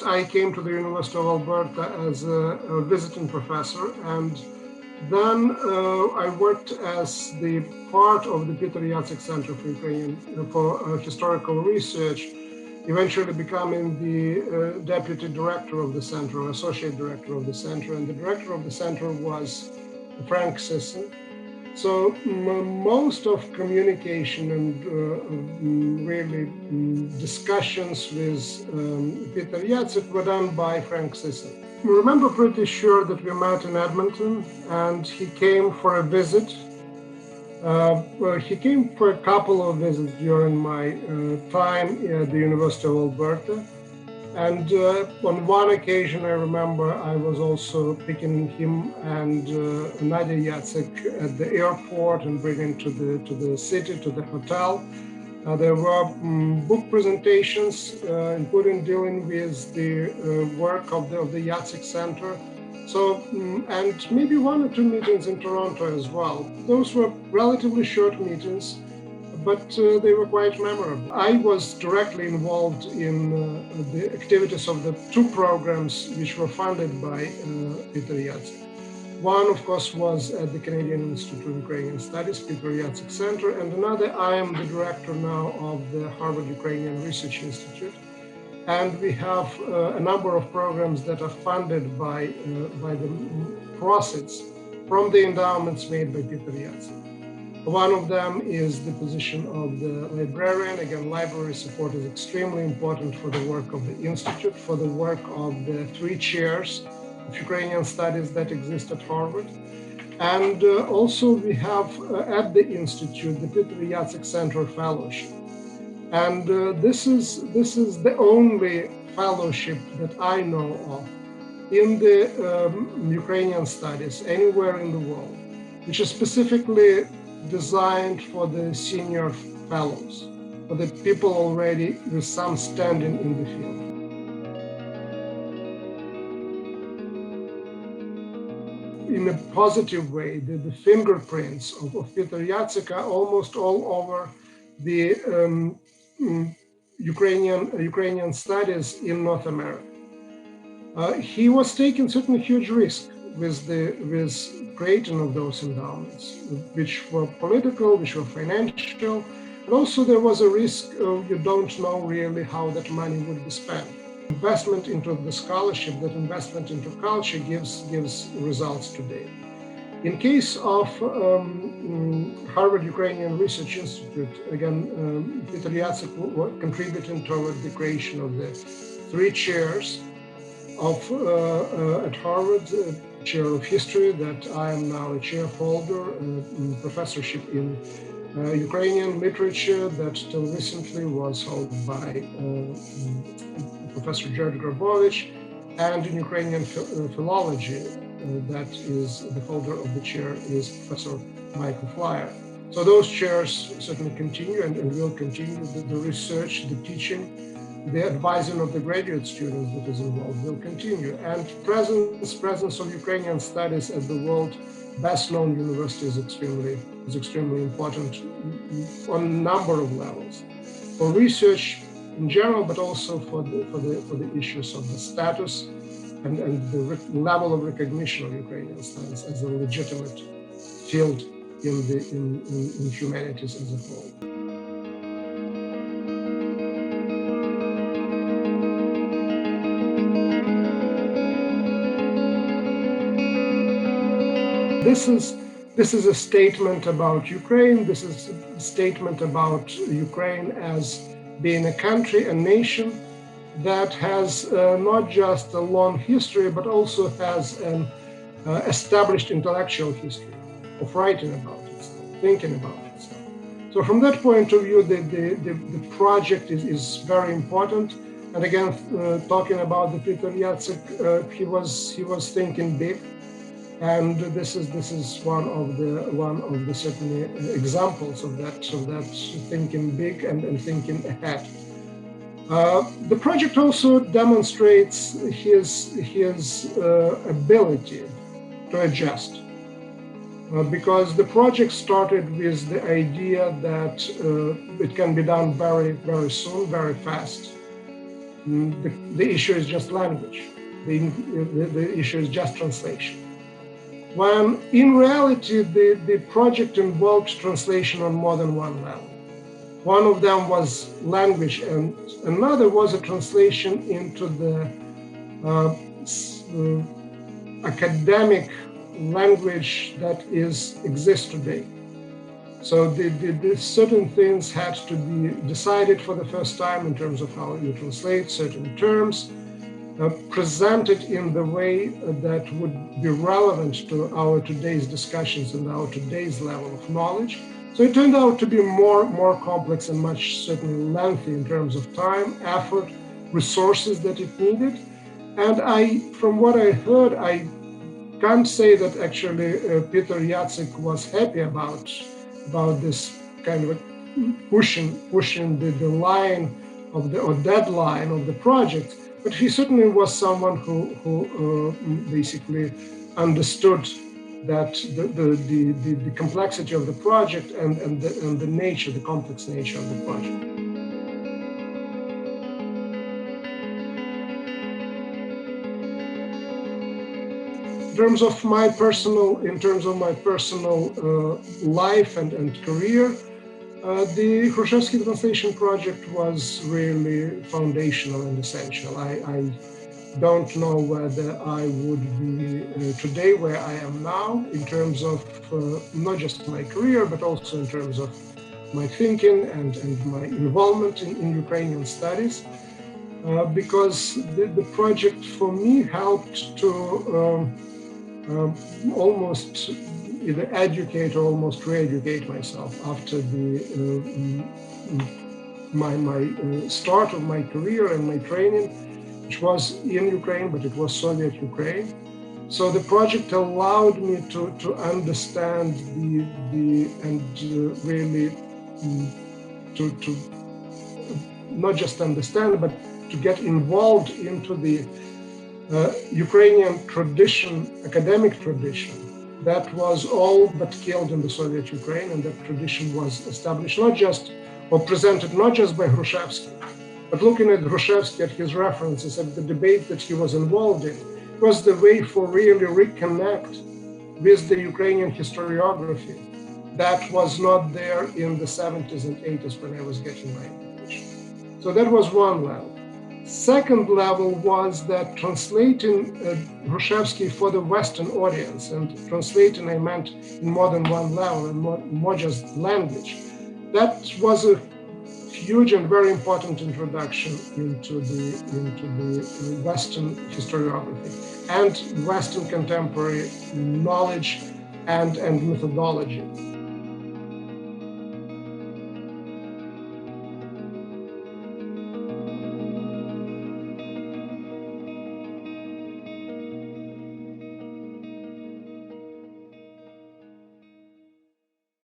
First, I came to the University of Alberta as a visiting professor, and then I worked as the part of the Peter Jacyk Center for Ukrainian for Historical Research, eventually becoming the deputy director of the center, or associate director of the center, and the director of the center was Frank Sisson. So most of communication and really discussions with Peter Jacyk were done by Frank Sisson. I remember pretty sure that we met in Edmonton, and he came for a visit. Well, he came for a couple of visits during my time at the University of Alberta. And on one occasion, I remember I was also picking him and Nadia Jacyk at the airport and bringing to the city, to the hotel. There were book presentations, including dealing with the work of the Jacyk Center. So, and maybe one or two meetings in Toronto as well. Those were relatively short meetings, but they were quite memorable. I was directly involved in the activities of the two programs which were funded by Peter Jacyk. One, of course, was at the Canadian Institute of Ukrainian Studies, Peter Jacyk Center, and another, I am the director now of the Harvard Ukrainian Research Institute. And we have a number of programs that are funded by the proceeds from the endowments made by Peter Jacyk. One of them is the position of the librarian. Again, library support is extremely important for the work of the Institute, for the work of the 3 chairs of Ukrainian studies that exist at Harvard. And also we have at the Institute the Peter Jacyk Center Fellowship. And this is the only fellowship that I know of in the Ukrainian studies anywhere in the world, which is specifically designed for the senior fellows, for the people already with some standing in the field. In a positive way, the fingerprints of Peter Jacyk are almost all over the Ukrainian studies in North America. He was taking certain huge risk with creating of those endowments, which were political, which were financial, and also there was a risk of you don't know really how that money would be spent. Investment into the scholarship, that investment into culture gives results today. In case of Harvard Ukrainian Research Institute, again, Peter Jacyk contributing toward the creation of the 3 chairs of at Harvard, chair of history that I am now a chair holder, professorship in Ukrainian literature that till recently was held by Professor George Grabovich, and in Ukrainian philology that is the holder of the chair is Professor Michael Flyer. So those chairs certainly continue and will continue. The research, the teaching, the advising of the graduate students that is involved will continue. And presence of Ukrainian studies at the world best known university is extremely important on a number of levels. For research in general, but also for the issues of the status and the level of recognition of Ukrainian studies as a legitimate field in humanities as a whole. This is a statement about Ukraine. This is a statement about Ukraine as being a country, a nation that has not just a long history, but also has an established intellectual history of writing about itself, thinking about itself. So from that point of view, the project is very important. And again, talking about the Peter Jacyk, he was thinking big. And this is one of the certainly examples of that thinking big and thinking ahead. The project also demonstrates his ability to adjust, because the project started with the idea that it can be done very, very soon, very fast. the issue is just language. The issue is just translation. When in reality, the project involved translation on more than one level. One of them was language, and another was a translation into the academic language that exists today. So the certain things had to be decided for the first time in terms of how you translate certain terms, presented in the way that would be relevant to our today's discussions and our today's level of knowledge. So it turned out to be more complex and much certainly lengthy in terms of time, effort, resources that it needed. And from what I heard, I can't say that actually Peter Jacyk was happy about this kind of pushing the line of or deadline of the project. But he certainly was someone who basically understood that the complexity of the project and the nature, the complex nature of the project. In terms of my personal life and career, the Hrushevsky Translation Project was really foundational and essential. I don't know whether I would be today where I am now in terms of not just my career, but also in terms of my thinking and my involvement in Ukrainian studies, because the project for me helped to almost either educate or almost re-educate myself after my start of my career and my training, which was in Ukraine, but it was Soviet Ukraine. So the project allowed me to understand really to not just understand, but to get involved into the Ukrainian tradition, academic tradition, that was all but killed in the Soviet Ukraine, and that tradition was established or presented not just by Hrushevsky, but looking at Hrushevsky, at his references, at the debate that he was involved in, was the way for really reconnect with the Ukrainian historiography that was not there in the 70s and 80s when I was getting my education. So that was one level. Second level was that translating Hrushevsky for the Western audience, and translating I meant in more than one level and more just language. That was a huge and very important introduction into the Western historiography and Western contemporary knowledge and methodology.